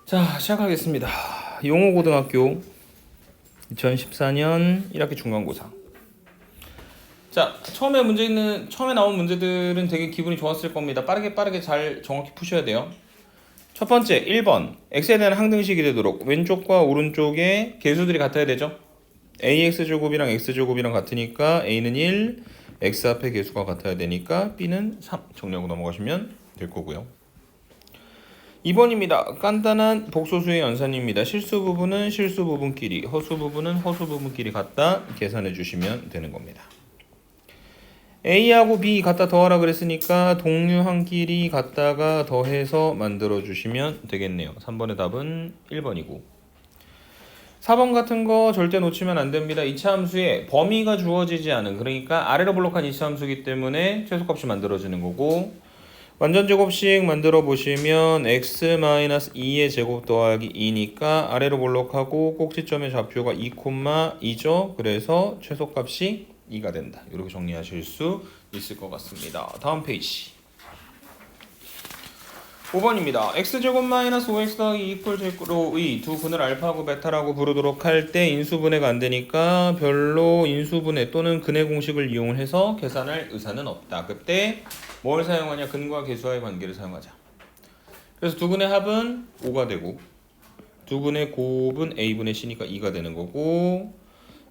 자, 시작하겠습니다. 용호고등학교 2014년 1학기 중간고사. 자, 처음에 나온 문제들은 되게 기분이 좋았을 겁니다. 빠르게 잘 정확히 푸셔야 돼요. 첫 번째, 1번. x에 대한 항등식이 되도록 왼쪽과 오른쪽에 개수들이 같아야 되죠. ax제곱이랑 x제곱이랑 같으니까 a는 1, x 앞에 개수가 같아야 되니까 b는 3 정리하고 넘어가시면 될 거고요. 2번입니다. 간단한 복소수의 연산입니다. 실수 부분은 실수 부분끼리, 허수 부분은 허수 부분끼리 갖다 계산해 주시면 되는 겁니다. A하고 B 갖다 더하라 그랬으니까 동류항끼리 갖다가 더해서 만들어 주시면 되겠네요. 3번의 답은 1번이고 4번 같은 거 절대 놓치면 안 됩니다. 이차함수에 범위가 주어지지 않은, 그러니까 아래로 블록한 이차함수이기 때문에 최소값이 만들어지는 거고, 완전제곱식 만들어 보시면 x-2의 제곱 더하기 2니까 아래로 블록하고 꼭지점의 좌표가 2,2죠. 그래서 최소값이 2가 된다. 이렇게 정리하실 수 있을 것 같습니다. 다음 페이지 5번입니다. x제곱 마이너스 5x 더하기 2 제로의 두 분을 알파하고 베타라고 부르도록 할 때 인수분해가 안 되니까 별로 인수분해 또는 근해 공식을 이용해서 계산할 의사는 없다. 그때 뭘 사용하냐? 근과 계수와의 관계를 사용하자. 그래서 두 근의 합은 5가 되고 두 근의 곱은 a분의 c니까 2가 되는 거고,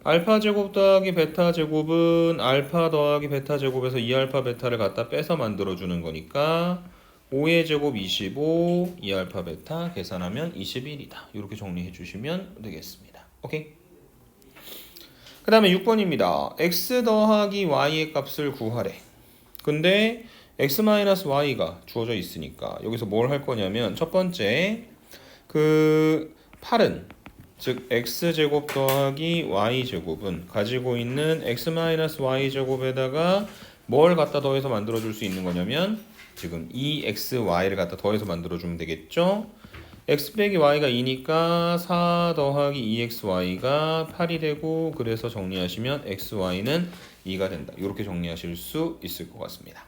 알파 제곱 더하기 베타 제곱은 알파 더하기 베타 제곱에서 2알파 베타를 갖다 빼서 만들어주는 거니까 5의 제곱 25, 2알파 베타 계산하면 21이다. 이렇게 정리해 주시면 되겠습니다. 오케이? 그 다음에 6번입니다. x 더하기 y의 값을 구하래. 근데 x-y가 주어져 있으니까 여기서 뭘 할 거냐면, 첫 번째 그 8은 즉 x제곱 더하기 y제곱은 가지고 있는 x-y제곱에다가 뭘 갖다 더해서 만들어 줄 수 있는 거냐면 지금 2xy를 갖다 더해서 만들어 주면 되겠죠. x 빼기 y가 2니까 4 더하기 2xy가 8이 되고, 그래서 정리하시면 xy는 2가 된다. 이렇게 정리하실 수 있을 것 같습니다.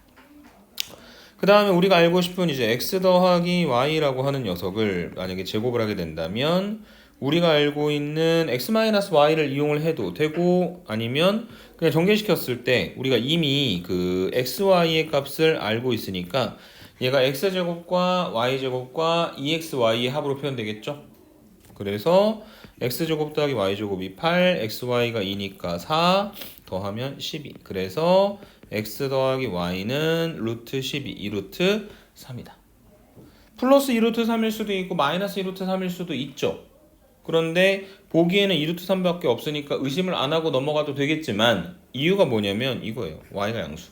그 다음에 우리가 알고 싶은 이제 x 더하기 y라고 하는 녀석을 만약에 제곱을 하게 된다면 우리가 알고 있는 x-y를 이용을 해도 되고, 아니면 그냥 전개시켰을 때 우리가 이미 그 xy의 값을 알고 있으니까 얘가 x제곱과 y제곱과 2xy의 합으로 표현되겠죠. 그래서 x제곱 더하기 y제곱이 8, xy가 2니까 4 더하면 12. 그래서 x 더하기 y는 루트 12, 2루트 3이다. 플러스 2루트 3일 수도 있고 마이너스 2루트 3일 수도 있죠. 그런데 보기에는 2루트 3밖에 없으니까 의심을 안 하고 넘어가도 되겠지만, 이유가 뭐냐면 이거예요. y가 양수.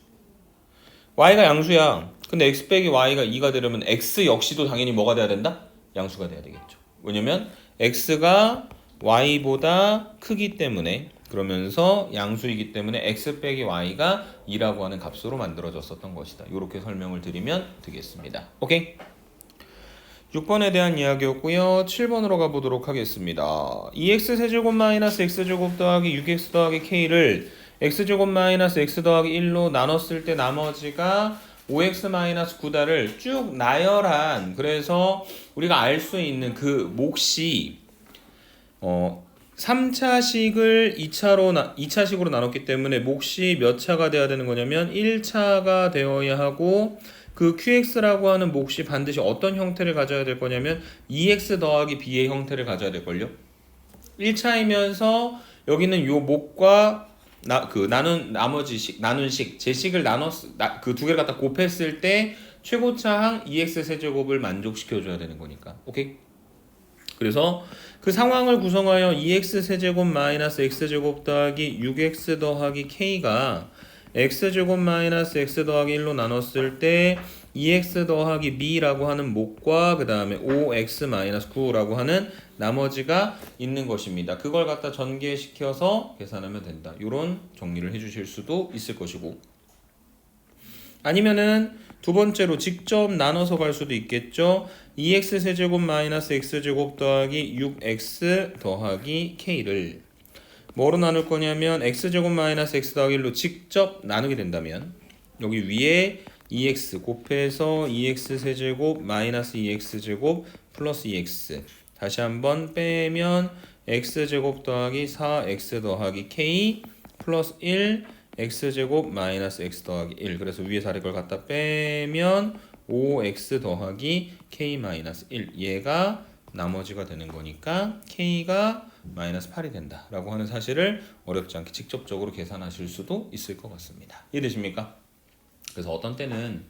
y가 양수야. 근데 x 빼기 y가 2가 되려면 x 역시도 당연히 뭐가 돼야 된다? 양수가 돼야 되겠죠. 왜냐면 x가 y보다 크기 때문에, 그러면서 양수이기 때문에 x 빼기 y가 2라고 하는 값으로 만들어졌었던 것이다. 이렇게 설명을 드리면 되겠습니다. 오케이? 6번에 대한 이야기였고요. 7번으로 가보도록 하겠습니다. 2x 세제곱 마이너스 x제곱 더하기 6x 더하기 k를 x제곱 마이너스 x 더하기 1로 나눴을 때 나머지가 5x 마이너스 9다를 쭉 나열한, 그래서 우리가 알 수 있는 그 몫이 3차식을 2차식으로 나눴기 때문에 몫이 몇 차가 되어야 되는 거냐면 1차가 되어야 하고, 그 qx라고 하는 몫이 반드시 어떤 형태를 가져야 될 거냐면 2x 더하기 b의 형태를 가져야 될걸요. 1차이면서 여기는 요 몫과 나눈 식, 제식을 그 두 개를 갖다 곱했을 때 최고차항 2x 세제곱을 만족시켜줘야 되는 거니까. 오케이? 그래서 그 상황을 구성하여 2x 세제곱 마이너스 x제곱 더하기 6x 더하기 k가 x제곱 마이너스 x 더하기 1로 나눴을 때 2x 더하기 b라고 하는 몫과 그 다음에 5x 마이너스 9라고 하는 나머지가 있는 것입니다. 그걸 갖다 전개시켜서 계산하면 된다. 이런 정리를 해주실 수도 있을 것이고, 아니면은 두 번째로 직접 나눠서 갈 수도 있겠죠. 2x 세제곱 마이너스 x제곱 더하기 6x 더하기 k를 뭐로 나눌 거냐면 x제곱 마이너스 x 더하기 1로 직접 나누게 된다면 여기 위에 2x 곱해서 2x 세제곱 마이너스 2x 제곱 플러스 2x 다시 한번 빼면 x제곱 더하기 4x 더하기 k 플러스 1 x제곱 마이너스 x 더하기 1 그래서 위에서 아래 걸 갖다 빼면 5x 더하기 k 마이너스 1 얘가 나머지가 되는 거니까 k가 마이너스 8이 된다 라고 하는 사실을 어렵지 않게 직접적으로 계산하실 수도 있을 것 같습니다. 이해되십니까? 그래서 어떤 때는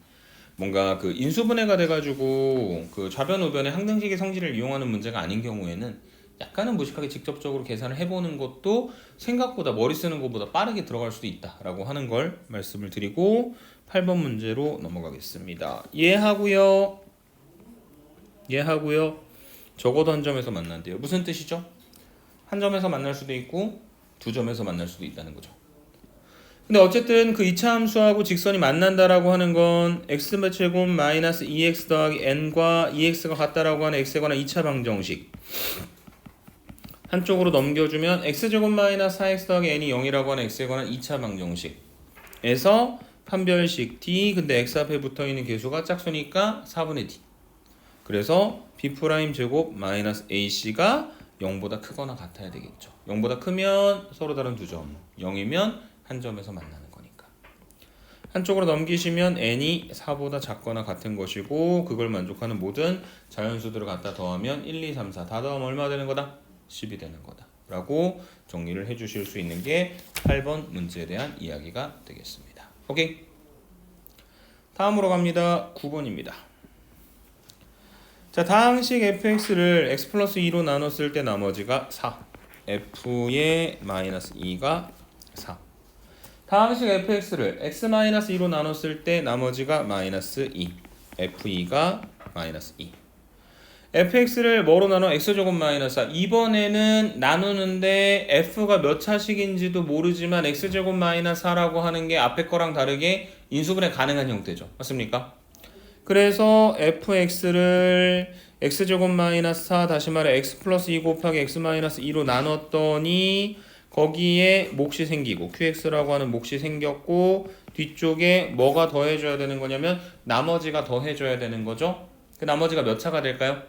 뭔가 그 인수분해가 돼가지고 그 좌변 우변의 항등식의 성질을 이용하는 문제가 아닌 경우에는 약간은 무식하게 직접적으로 계산을 해보는 것도 생각보다 머리 쓰는 것보다 빠르게 들어갈 수도 있다라고 하는 걸 말씀을 드리고 8번 문제로 넘어가겠습니다. 이해하고요. 적어도 한 점에서 만난대요. 무슨 뜻이죠? 한 점에서 만날 수도 있고 두 점에서 만날 수도 있다는 거죠. 근데 어쨌든 그 이차 함수하고 직선이 만난다라고 하는 건 x제곱 마이너스 2x 더하기 n과 2x가 같다라고 하는 x에 관한 2차 방정식 한쪽으로 넘겨주면 x제곱 마이너스 4x 더하기 n이 0이라고 하는 x에 관한 2차 방정식에서 판별식 d 근데 x 앞에 붙어있는 개수가 짝수니까 4분의 d 그래서 b' 제곱 마이너스 ac가 0보다 크거나 같아야 되겠죠. 0보다 크면 서로 다른 두 점 0이면 한 점에서 만나는 거니까 한쪽으로 넘기시면 n이 4보다 작거나 같은 것이고 그걸 만족하는 모든 자연수들을 갖다 더하면 1, 2, 3, 4 다 더하면 얼마 되는 거다? 10이 되는 거다 라고 정리를 해주실 수 있는 게 8번 문제에 대한 이야기가 되겠습니다. 오케이? 다음으로 갑니다. 9번입니다. 자, 다항식 fx를 x 플러스 2로 나눴을 때 나머지가 4 f의 마이너스 2가 4 다항식 fx를 x 마이너스 2로 나눴을 때 나머지가 마이너스 2 f2가 마이너스 2 fx를 뭐로 나눠? x제곱 마이너스 4 이번에는 나누는데 f가 몇 차식인지도 모르지만 x제곱 마이너스 4라고 하는 게 앞에 거랑 다르게 인수분해 가능한 형태죠. 맞습니까? 그래서 fx를 x제곱 마이너스 4 다시 말해 x 플러스 2 곱하기 x 마이너스 2로 나눴더니 거기에 몫이 생기고 qx라고 하는 몫이 생겼고 뒤쪽에 뭐가 더해줘야 되는 거냐면 나머지가 더해줘야 되는 거죠. 그 나머지가 몇 차가 될까요?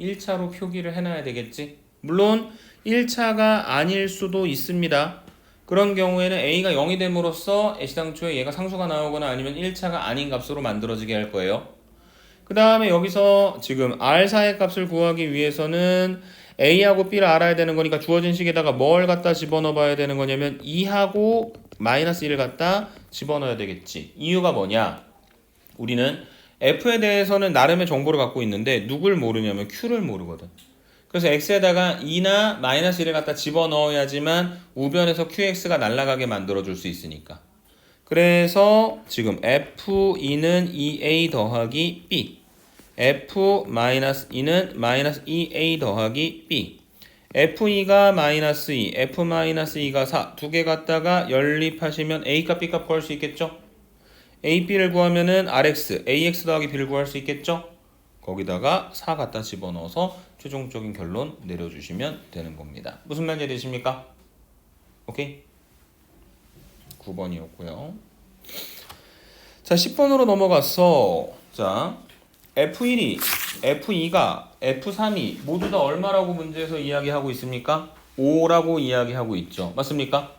1차로 표기를 해놔야 되겠지. 물론 1차가 아닐 수도 있습니다. 그런 경우에는 a가 0이 됨으로써 애시당초에 얘가 상수가 나오거나 아니면 1차가 아닌 값으로 만들어지게 할 거예요. 그 다음에 여기서 지금 R4의 값을 구하기 위해서는 a하고 b를 알아야 되는 거니까 주어진 식에다가 뭘 갖다 집어넣어 봐야 되는 거냐면 2하고 마이너스 1을 갖다 집어넣어야 되겠지. 이유가 뭐냐? 우리는 f에 대해서는 나름의 정보를 갖고 있는데 누굴 모르냐면 q를 모르거든. 그래서 x에다가 2나 마이너스 1을 갖다 집어넣어야지만 우변에서 qx가 날아가게 만들어줄 수 있으니까. 그래서 지금 f2는 2a 더하기 b f-2는 마이너스 2a 더하기 b f2가 마이너스 2, f-2가 4 두 개 갖다가 연립하시면 a값 b값 구할 수 있겠죠? a, b를 구하면은 rx, ax 더하기 b를 구할 수 있겠죠? 거기다가 4 갖다 집어넣어서 최종적인 결론 내려주시면 되는 겁니다. 무슨 말인지 되십니까? 오케이? 9번이었고요. 자, 10번으로 넘어갔어. 자, F1이, F2가, F3이 모두 다 얼마라고 문제에서 이야기하고 있습니까? 5라고 이야기하고 있죠. 맞습니까?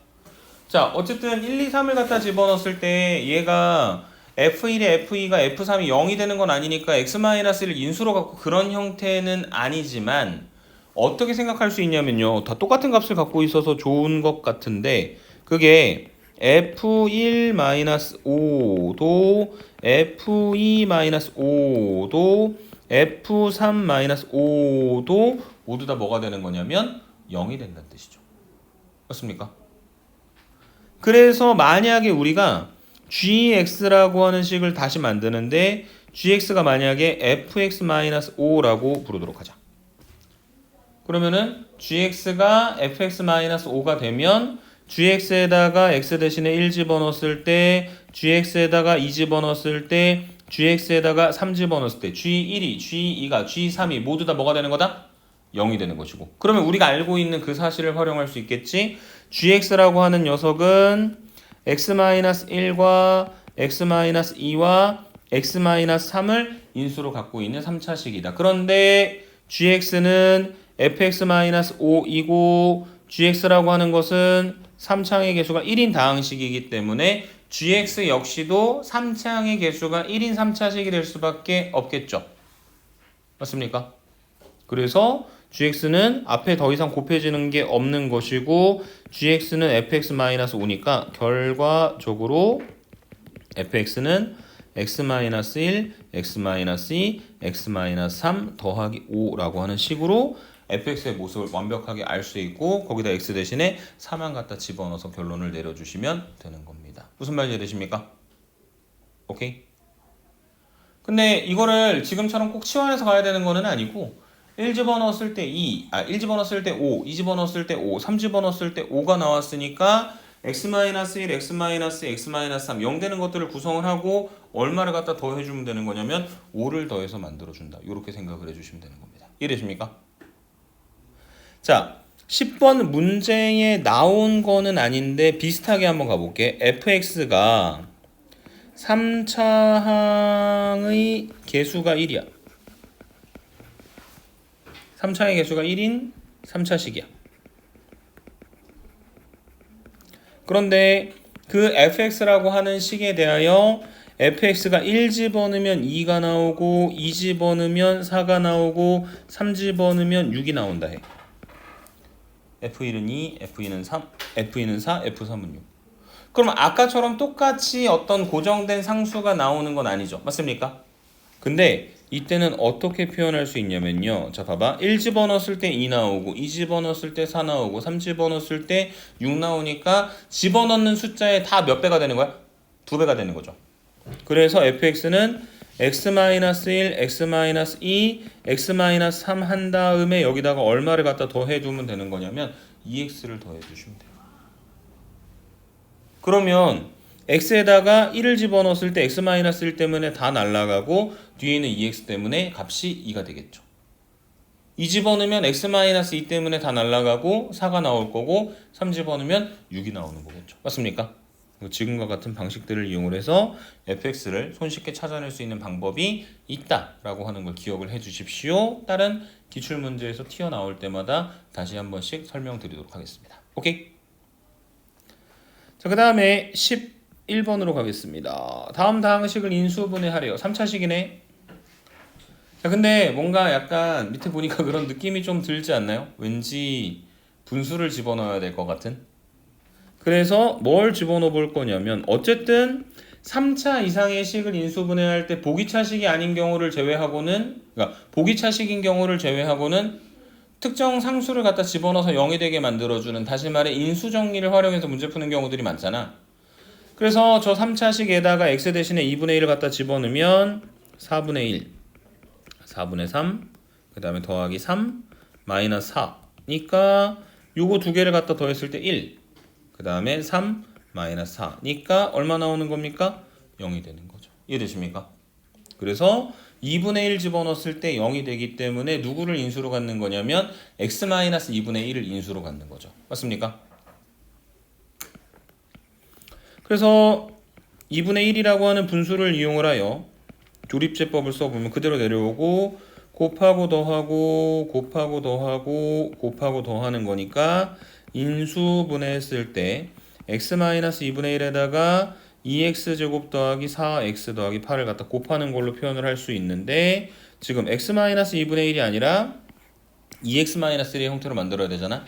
자, 어쨌든 1, 2, 3을 갖다 집어넣었을 때 얘가 F1에 F2가 F3이 0이 되는 건 아니니까 X-1을 인수로 갖고 그런 형태는 아니지만 어떻게 생각할 수 있냐면요. 다 똑같은 값을 갖고 있어서 좋은 것 같은데 그게 F1-5도 F2-5도 F3-5도 모두 다 뭐가 되는 거냐면 0이 된다는 뜻이죠. 맞습니까? 그래서 만약에 우리가 gx라고 하는 식을 다시 만드는데 gx가 만약에 fx-5라고 부르도록 하자. 그러면은 gx가 fx-5가 되면 gx에다가 x 대신에 1 집어넣었을 때 gx에다가 2 집어넣었을 때 gx에다가 3 집어넣었을 때 g1이, g2가, g3이 모두 다 뭐가 되는 거다? 0이 되는 것이고 그러면 우리가 알고 있는 그 사실을 활용할 수 있겠지. gx라고 하는 녀석은 x-1과 x-2와 x-3을 인수로 갖고 있는 3차식이다. 그런데 gx는 fx-5이고 gx라고 하는 것은 3차항의 개수가 1인 다항식이기 때문에 gx 역시도 3차항의 개수가 1인 3차식이 될 수밖에 없겠죠. 맞습니까? 그래서 gx는 앞에 더 이상 곱해지는 게 없는 것이고 gx는 fx-5니까 결과적으로 fx는 x-1, x-2, x-3 더하기 5라고 하는 식으로 fx의 모습을 완벽하게 알 수 있고 거기다 x 대신에 3만 갖다 집어넣어서 결론을 내려주시면 되는 겁니다. 무슨 말인지 이해되십니까? 오케이? 근데 이거를 지금처럼 꼭 치환해서 가야 되는 거는 아니고 1 집어넣었을 때 2, 1 집어넣었을 때 5, 2 집어넣었을 때 5, 3 집어넣었을 때 5가 나왔으니까 x-1, x-2, x-3 0 되는 것들을 구성을 하고 얼마를 갖다 더해주면 되는 거냐면 5를 더해서 만들어준다. 이렇게 생각을 해주시면 되는 겁니다. 이해되십니까? 자, 10번 문제에 나온 거는 아닌데 비슷하게 한번 가볼게. fx가 3차항의 개수가 1이야. 3차항의 개수가 1인 3차식이야. 그런데 그 fx라고 하는 식에 대하여 fx가 1 집어넣으면 2가 나오고 2 집어넣으면 4가 나오고 3 집어넣으면 6이 나온다 해. f1은 2, f2는 3, f2는 4, f3은 6. 그럼 아까처럼 똑같이 어떤 고정된 상수가 나오는 건 아니죠. 맞습니까? 근데 이때는 어떻게 표현할 수 있냐면요. 자, 봐봐. 1 집어넣었을 때 2 나오고 2 집어넣었을 때 4 나오고 3 집어넣었을 때 6 나오니까 집어넣는 숫자에 다 몇 배가 되는 거야? 2배가 되는 거죠. 그래서 fx는 x-1, x-2, x-3 한 다음에 여기다가 얼마를 갖다 더해두면 되는 거냐면 2x를 더해주시면 돼요. 그러면 x에다가 1을 집어넣었을 때 x-1 때문에 다 날아가고 뒤에 있는 2x 때문에 값이 2가 되겠죠. 2 집어넣으면 x-2 때문에 다 날아가고 4가 나올 거고 3 집어넣으면 6이 나오는 거겠죠. 맞습니까? 지금과 같은 방식들을 이용을 해서 fx를 손쉽게 찾아낼 수 있는 방법이 있다라고 하는 걸 기억을 해 주십시오. 다른 기출문제에서 튀어나올 때마다 다시 한 번씩 설명드리도록 하겠습니다. 오케이? 자, 그 다음에 11번으로 가겠습니다. 다음 다항식을 인수분해하래요. 3차식이네. 자, 근데 뭔가 약간 밑에 보니까 그런 느낌이 좀 들지 않나요? 왠지 분수를 집어넣어야 될 것 같은? 그래서 뭘 집어넣어 볼 거냐면 어쨌든 3차 이상의 식을 인수분해할 때 보기차식이 아닌 경우를 제외하고는, 그러니까 보기차식인 경우를 제외하고는 특정 상수를 갖다 집어넣어서 0이 되게 만들어주는, 다시 말해 인수정리를 활용해서 문제 푸는 경우들이 많잖아. 그래서 저 3차식에다가 x 대신에 2분의 1을 갖다 집어넣으면 4분의 1, 4분의 3, 그 다음에 더하기 3, 마이너스 4니까 요거 두 개를 갖다 더했을 때 1, 그 다음에 3, 마이너스 4니까 얼마 나오는 겁니까? 0이 되는 거죠. 이해되십니까? 그래서 2분의 1 집어넣었을 때 0이 되기 때문에 누구를 인수로 갖는 거냐면 x-2분의 1을 인수로 갖는 거죠. 맞습니까? 그래서 2분의 1이라고 하는 분수를 이용을 하여 조립제법을 써보면 그대로 내려오고 곱하고 더하고 곱하고 더하고 곱하고 더하는 거니까 인수분해했을 때 x-2분의 1에다가 2x제곱 더하기 4x 더하기 8을 갖다 곱하는 걸로 표현을 할 수 있는데 지금 x-2분의 1이 아니라 2x-1의 형태로 만들어야 되잖아.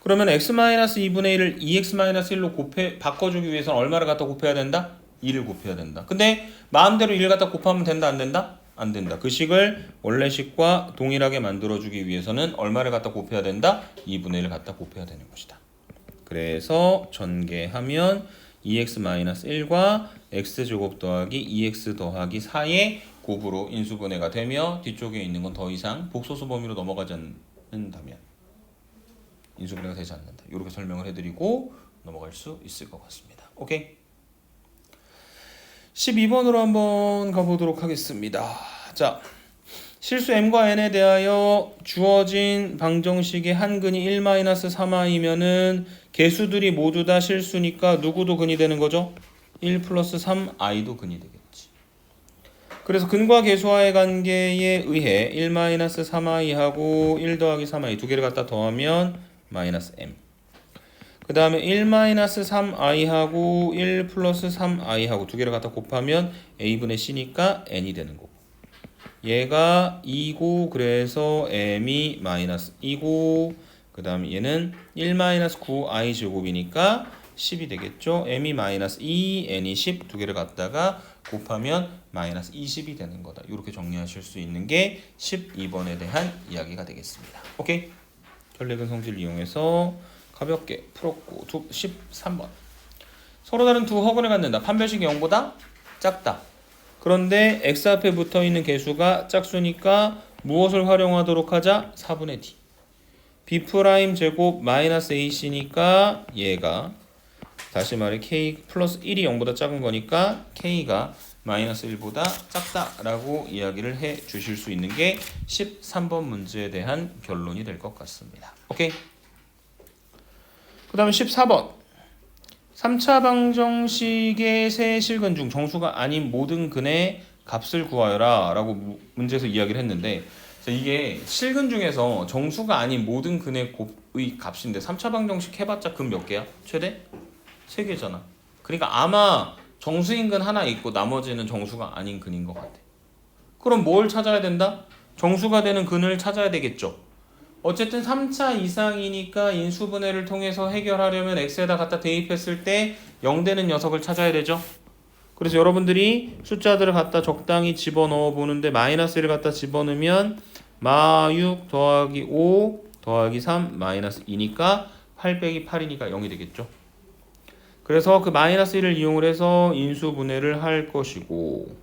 그러면 x-2분의 1을 2x-1로 바꿔주기 위해서는 얼마를 갖다 곱해야 된다? 2를 곱해야 된다. 근데 마음대로 1을 갖다 곱하면 된다 안 된다? 안 된다. 그 식을 원래 식과 동일하게 만들어주기 위해서는 얼마를 갖다 곱해야 된다? 2분의 1을 갖다 곱해야 되는 것이다. 그래서 전개하면 2x-1과 x제곱 더하기 2x 더하기 4의 곱으로 인수분해가 되며 뒤쪽에 있는 건 더 이상 복소수 범위로 넘어가지 않는다면 인수분해가 되지 않는다. 이렇게 설명을 해드리고 넘어갈 수 있을 것 같습니다. 오케이? 12번으로 한번 가보도록 하겠습니다. 자, 실수 m과 n에 대하여 주어진 방정식의 한 근이 1-3i면은 개수들이 모두 다 실수니까 누구도 근이 되는 거죠? 1 플러스 3i도 근이 되겠지. 그래서 근과 계수와의 관계에 의해 1-3i하고 1 더하기 3i 두 개를 갖다 더하면 마이너스 m. 그 다음에 1-3i하고 1 플러스 3i하고 두 개를 갖다 곱하면 a분의 c니까 n이 되는 거고. 얘가 2고 그래서 m이 마이너스 2고 그 다음에 얘는 1-9i 제곱이니까 10이 되겠죠. m이 마이너스 2, n이 10 두 개를 갖다가 곱하면 마이너스 20이 되는 거다. 이렇게 정리하실 수 있는 게 12번에 대한 이야기가 되겠습니다. 오케이? 결례근 성질을 이용해서 가볍게 풀었고 13번 서로 다른 두 허근을 갖는다. 판별식이 0보다 작다. 그런데 x 앞에 붙어있는 개수가 짝수니까 무엇을 활용하도록 하자? 4분의 d b' 제곱 마이너스 ac니까 얘가 다시 말해 k 플러스 1이 0보다 작은 거니까 k가 마이너스 1보다 작다라고 이야기를 해 주실 수 있는 게 13번 문제에 대한 결론이 될 것 같습니다. 오케이? 그 다음에 14번 3차 방정식의 세 실근 중 정수가 아닌 모든 근의 값을 구하여라 라고 문제에서 이야기를 했는데 이게 실근 중에서 정수가 아닌 모든 근의 값인데 3차 방정식 해봤자 근 몇 개야? 최대? 3개잖아. 그러니까 아마 정수인 근 하나 있고 나머지는 정수가 아닌 근인 것 같아. 그럼 뭘 찾아야 된다? 정수가 되는 근을 찾아야 되겠죠. 어쨌든 3차 이상이니까 인수분해를 통해서 해결하려면 x에다 갖다 대입했을 때 0되는 녀석을 찾아야 되죠. 그래서 여러분들이 숫자들을 갖다 적당히 집어넣어 보는데 마이너스 1을 갖다 집어넣으면 마6 더하기 5 더하기 3 마이너스 2니까 8 빼기 8이니까 0이 되겠죠. 그래서 그 마이너스 1을 이용을 해서 인수분해를 할 것이고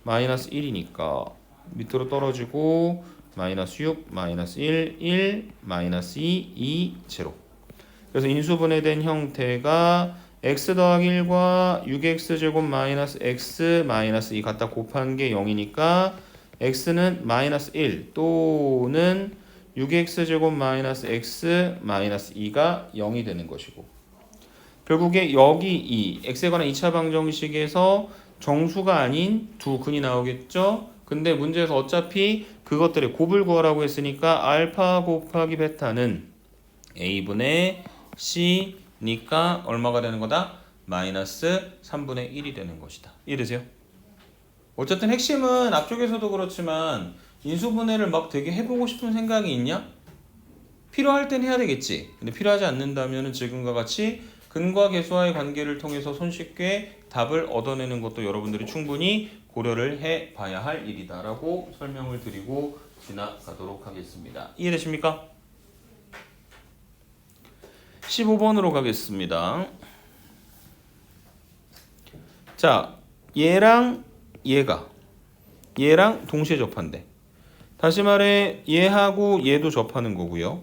마이너스 1이니까 밑으로 떨어지고 마이너스 6, 마이너스 1, 1, 마이너스 2, 2, 0. 그래서 인수분해된 형태가 x 더하기 1과 6x제곱 마이너스 x 마이너스 2 갖다 곱한 게 0이니까 x는 마이너스 1 또는 6x제곱 마이너스 x 마이너스 2가 0이 되는 것이고 결국에 여기 이 x에 관한 2차 방정식에서 정수가 아닌 두 근이 나오겠죠. 근데 문제에서 어차피 그것들의 곱을 구하라고 했으니까 알파 곱하기 베타는 a분의 c니까 얼마가 되는 거다? 마이너스 3분의 1이 되는 것이다. 이해되세요? 어쨌든 핵심은 앞쪽에서도 그렇지만 인수분해를 막 되게 해보고 싶은 생각이 있냐? 필요할 땐 해야 되겠지. 근데 필요하지 않는다면 지금과 같이 근과 계수와의 관계를 통해서 손쉽게 답을 얻어내는 것도 여러분들이 충분히 고려를 해봐야 할 일이다라고 설명을 드리고 지나가도록 하겠습니다. 이해되십니까? 15번으로 가겠습니다. 자, 얘랑 얘랑 동시에 접한대. 다시 말해 얘하고 얘도 접하는 거고요.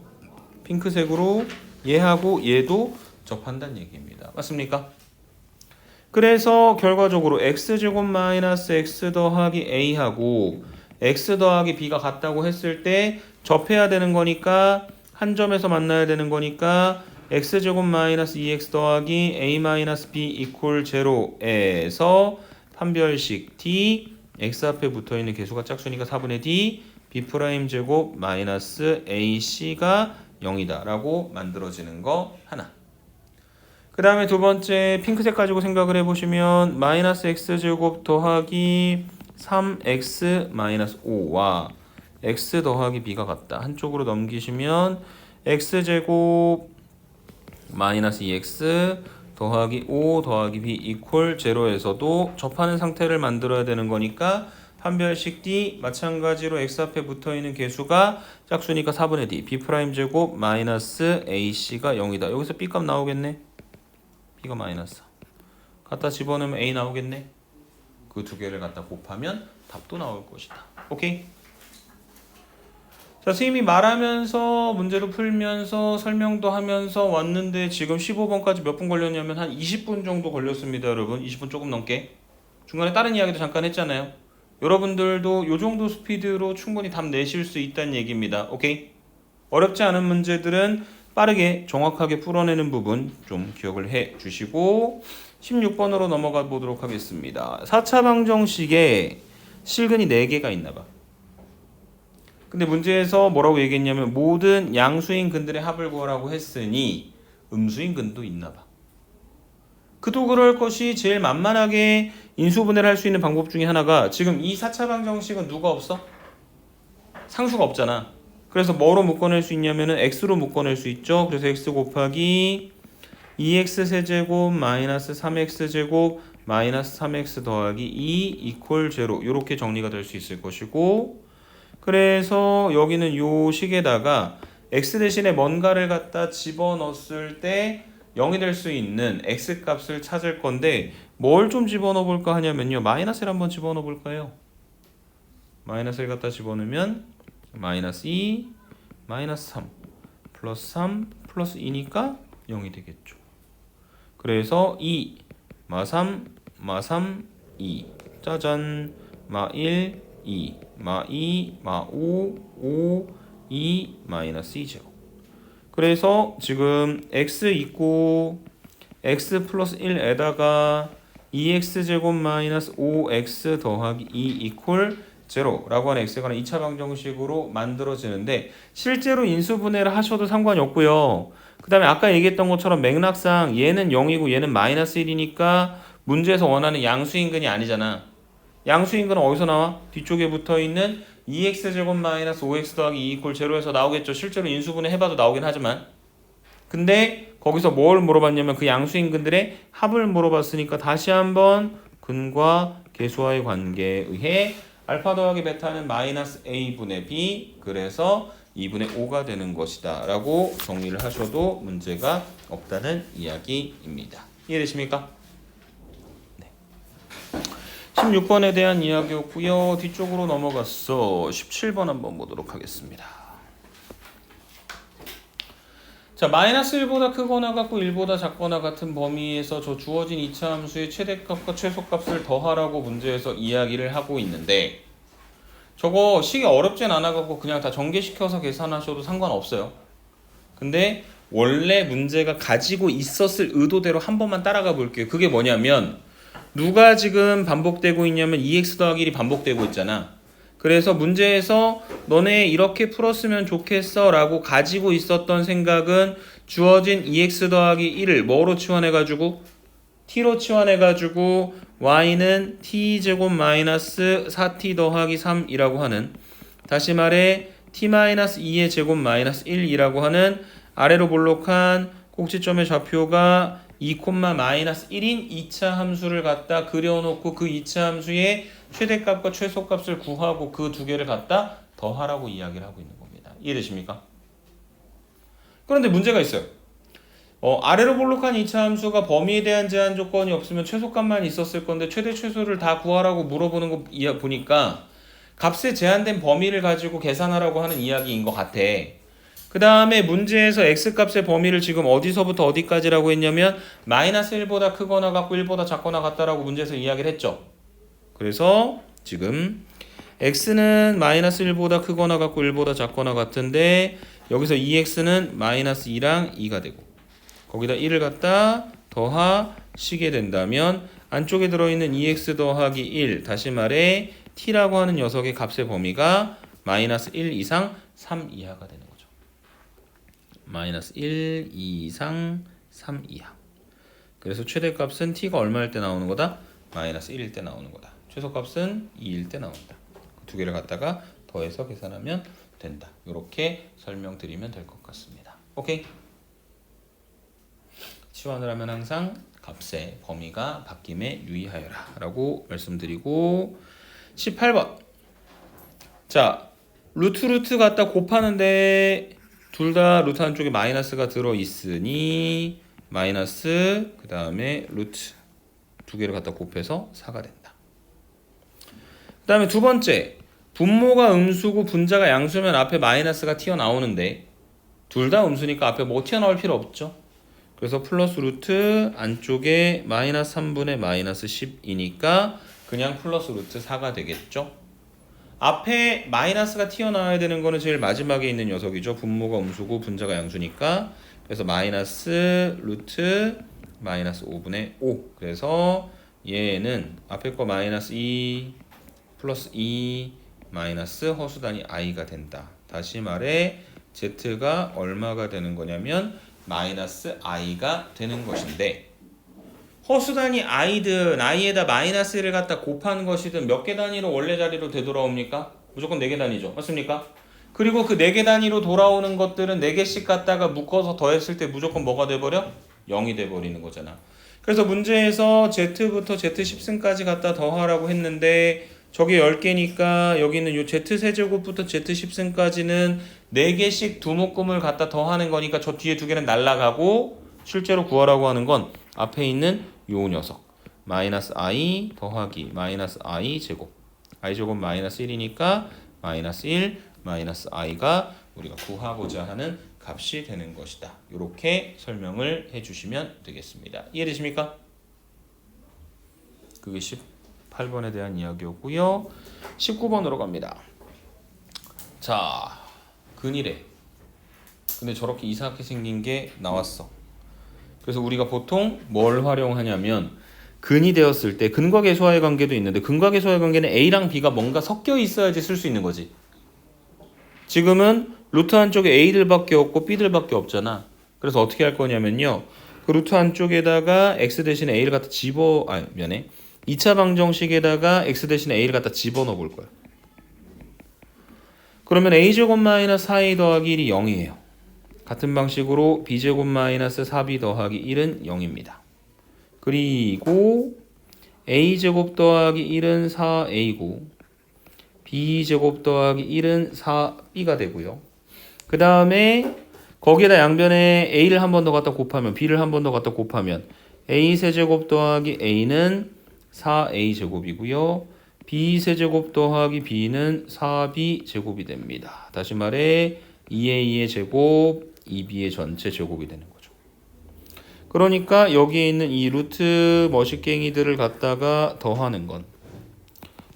핑크색으로 얘하고 얘도 접한다는 얘기입니다. 맞습니까? 그래서 결과적으로 x제곱 마이너스 x 더하기 a하고 x 더하기 b가 같다고 했을 때 접해야 되는 거니까 한 점에서 만나야 되는 거니까 x제곱 마이너스 2x 더하기 a 마이너스 b 이퀄 0에서 판별식 d x 앞에 붙어있는 개수가 짝수니까 4분의 d b 프라임 제곱 마이너스 ac가 0이다 라고 만들어지는 거 하나. 그 다음에 두 번째 핑크색 가지고 생각을 해보시면 마이너스 x제곱 더하기 3x 마이너스 5와 x 더하기 b가 같다. 한쪽으로 넘기시면 x제곱 마이너스 2x 더하기 5 더하기 b 이퀄 0에서도 접하는 상태를 만들어야 되는 거니까 판별식 D 마찬가지로 x 앞에 붙어있는 개수가 짝수니까 4분의 D b 프라임 제곱 마이너스 ac가 0이다. 여기서 b 값 나오겠네. b가 마이너스 갖다 집어넣으면 a 나오겠네. 그 두 개를 갖다 곱하면 답도 나올 것이다. 오케이? 자, 선생님이 말하면서 문제도 풀면서 설명도 하면서 왔는데 지금 15번까지 몇 분 걸렸냐면 한 20분 정도 걸렸습니다. 여러분 20분 조금 넘게. 중간에 다른 이야기도 잠깐 했잖아요. 여러분들도 요 정도 스피드로 충분히 답 내실 수 있다는 얘기입니다. 오케이? 어렵지 않은 문제들은 빠르게 정확하게 풀어내는 부분 좀 기억을 해 주시고 16번으로 넘어가 보도록 하겠습니다. 4차 방정식에 실근이 4개가 있나 봐. 근데 문제에서 뭐라고 얘기했냐면 모든 양수인 근들의 합을 구하라고 했으니 음수인 근도 있나 봐. 그도 그럴 것이 제일 만만하게 인수분해를 할 수 있는 방법 중에 하나가 지금 이 4차 방정식은 누가 없어? 상수가 없잖아. 그래서 뭐로 묶어낼 수 있냐면은 x로 묶어낼 수 있죠. 그래서 x 곱하기 2x 세제곱 마이너스 3x 제곱 마이너스 3x 더하기 2 이퀄 제로 이렇게 정리가 될 수 있을 것이고, 그래서 여기는 요 식에다가 x 대신에 뭔가를 갖다 집어넣었을 때 0이 될 수 있는 x 값을 찾을 건데 뭘 좀 집어넣어 볼까 하냐면요, 마이너스를 한번 집어넣어 볼까요? 마이너스를 갖다 집어넣으면 마이너스 2 마이너스 3 플러스 2니까 0이 되겠죠. 그래서 2 마3 마3 2 짜잔 마1 2 마2 마5 5 2 마이너스 2제곱. 그래서 지금 x 있고 x 플러스 1에다가 2x 제곱 마이너스 5x 더하기 2 이퀄 제로라고 하는 x에 관한 2차 방정식으로 만들어지는데 실제로 인수분해를 하셔도 상관이 없고요. 그 다음에 아까 얘기했던 것처럼 맥락상 얘는 0이고 얘는 마이너스 1이니까 문제에서 원하는 양수인근이 아니잖아. 양수인근은 어디서 나와? 뒤쪽에 붙어있는 2x 제곱 마이너스 5x 더하기 2 이퀄 제로에서 나오겠죠. 실제로 인수분해 해봐도 나오긴 하지만, 근데 거기서 뭘 물어봤냐면 그 양수인근들의 합을 물어봤으니까 다시 한번 근과 계수와의 관계에 의해 알파 더하기 베타는 마이너스 a분의 b, 그래서 2분의 5가 되는 것이다 라고 정리를 하셔도 문제가 없다는 이야기입니다. 이해되십니까? 네. 16번에 대한 이야기였고요. 뒤쪽으로 넘어가서 17번 한번 보도록 하겠습니다. 자, 마이너스 1보다 크거나 같고 1보다 작거나 같은 범위에서 저 주어진 2차 함수의 최대값과 최소값을 더하라고 문제에서 이야기를 하고 있는데, 저거 식이 어렵진 않아갖고 그냥 다 전개시켜서 계산하셔도 상관없어요. 근데 원래 문제가 가지고 있었을 의도대로 한 번만 따라가 볼게요. 그게 뭐냐면 누가 지금 반복되고 있냐면 2x 더하기 1이 반복되고 있잖아. 그래서 문제에서 너네 이렇게 풀었으면 좋겠어 라고 가지고 있었던 생각은 주어진 2x 더하기 1을 뭐로 치환해가지고 t로 치환해가지고 y는 t제곱 마이너스 4t 더하기 3이라고 하는, 다시 말해 t-2의 제곱 마이너스 1이라고 하는 아래로 볼록한 꼭지점의 좌표가 2, 마이너스 1인 2차 함수를 갖다 그려놓고 그 2차 함수의 최대값과 최소값을 구하고 그 두 개를 갖다 더하라고 이야기를 하고 있는 겁니다. 이해되십니까? 그런데 문제가 있어요. 아래로 볼록한 2차 함수가 범위에 대한 제한 조건이 없으면 최소값만 있었을 건데 최대 최소를 다 구하라고 물어보는 거 보니까 값에 제한된 범위를 가지고 계산하라고 하는 이야기인 것 같아. 그 다음에 문제에서 x값의 범위를 지금 어디서부터 어디까지라고 했냐면 마이너스 1보다 크거나 같고 1보다 작거나 같다라고 문제에서 이야기를 했죠. 그래서 지금 x는 마이너스 1보다 크거나 같고 1보다 작거나 같은데 여기서 2x는 마이너스 2랑 2가 되고 거기다 1을 갖다 더하시게 된다면 안쪽에 들어있는 2x 더하기 1, 다시 말해 t라고 하는 녀석의 값의 범위가 마이너스 1 이상 3 이하가 되는 거죠. 마이너스 1 이상 3 이하. 그래서 최대값은 t가 얼마일 때 나오는 거다? 마이너스 1일 때 나오는 거다. 최소값은 2일 때 나온다. 두 개를 갖다가 더해서 계산하면 된다. 이렇게 설명드리면 될 것 같습니다. 오케이? 치환을 하면 항상 값의 범위가 바뀜에 유의하여라 라고 말씀드리고, 18번. 자, 루트 갖다 곱하는데 둘 다 루트 한쪽에 마이너스가 들어있으니 마이너스 그 다음에 루트 두 개를 갖다 곱해서 4가 된다. 그 다음에 두 번째, 분모가 음수고 분자가 양수면 앞에 마이너스가 튀어나오는데 둘 다 음수니까 앞에 뭐 튀어나올 필요 없죠. 그래서 플러스 루트 안쪽에 마이너스 3분의 마이너스 10이니까 그냥 플러스 루트 4가 되겠죠. 앞에 마이너스가 튀어나와야 되는 거는 제일 마지막에 있는 녀석이죠. 분모가 음수고 분자가 양수니까. 그래서 마이너스 루트 마이너스 5분의 5. 그래서 얘는 앞에 거 마이너스 2 플러스 2 마이너스 허수단위 i가 된다. 다시 말해 z가 얼마가 되는 거냐면 마이너스 i가 되는 것인데 허수단위 i든 i에다 마이너스를 갖다 곱한 것이든 몇 개 단위로 원래 자리로 되돌아옵니까? 무조건 4개 단위죠. 맞습니까? 그리고 그 4개 단위로 돌아오는 것들은 4개씩 갖다가 묶어서 더했을 때 무조건 뭐가 돼버려? 0이 돼버리는 거잖아. 그래서 문제에서 z부터 z10승까지 갖다 더하라고 했는데 저게 10개니까 여기는 요 z 세제곱부터 z10승까지는 4개씩 두 묶음을 갖다 더하는 거니까 저 뒤에 2개는 날라가고 실제로 구하라고 하는 건 앞에 있는 요 녀석 마이너스 i 더하기 마이너스 i 제곱 i 제곱 마이너스 1이니까 마이너스 1 마이너스 i가 우리가 구하고자 하는 값이 되는 것이다. 이렇게 설명을 해주시면 되겠습니다. 이해되십니까? 그게 18번에 대한 이야기였고요. 19번으로 갑니다. 자, 근이래. 근데 저렇게 이상하게 생긴 게 나왔어. 그래서 우리가 보통 뭘 활용하냐면 근이 되었을 때 근과 계수와의 관계도 있는데 근과 계수와의 관계는 A랑 B가 뭔가 섞여 있어야지 쓸 수 있는 거지. 지금은 루트 한쪽에 A들밖에 없고 B들밖에 없잖아. 그래서 어떻게 할 거냐면요. 그 루트 한쪽에다가 X 대신에 A를 갖다 2차 방정식에다가 X 대신에 A를 갖다 집어넣어 볼 거야. 그러면 A제곱 마이너스 4A 더하기 1이 0이에요. 같은 방식으로 B제곱 마이너스 4B 더하기 1은 0입니다. 그리고 A제곱 더하기 1은 4A고 B제곱 더하기 1은 4B가 되고요. 그 다음에 거기에다 양변에 A를 한 번 더 갖다 곱하면 B를 한 번 더 갖다 곱하면 A 세제곱 더하기 A는 4A 제곱이고요. B 세제곱 더하기 B는 4B 제곱이 됩니다. 다시 말해 2A의 제곱 2B의 전체 제곱이 되는 거죠. 그러니까 여기에 있는 이 루트 머시갱이들을 갖다가 더하는 건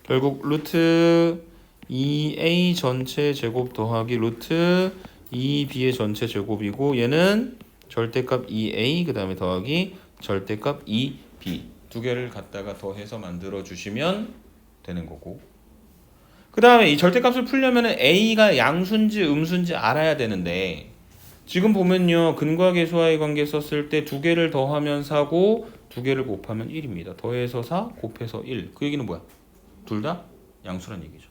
결국 루트 2A 전체 제곱 더하기 루트 2B의 전체 제곱이고 얘는 절대값 2A 그 다음에 더하기 절대값 2B 두 개를 갖다가 더해서 만들어 주시면 되는 거고 그 다음에 이 절대값을 풀려면 A가 양수인지 음수인지 알아야 되는데 지금 보면요 근과 계수와의 관계 썼을 때 두 개를 더하면 4고 두 개를 곱하면 1입니다. 더해서 4 곱해서 1 그 얘기는 뭐야? 둘 다 양수란 얘기죠.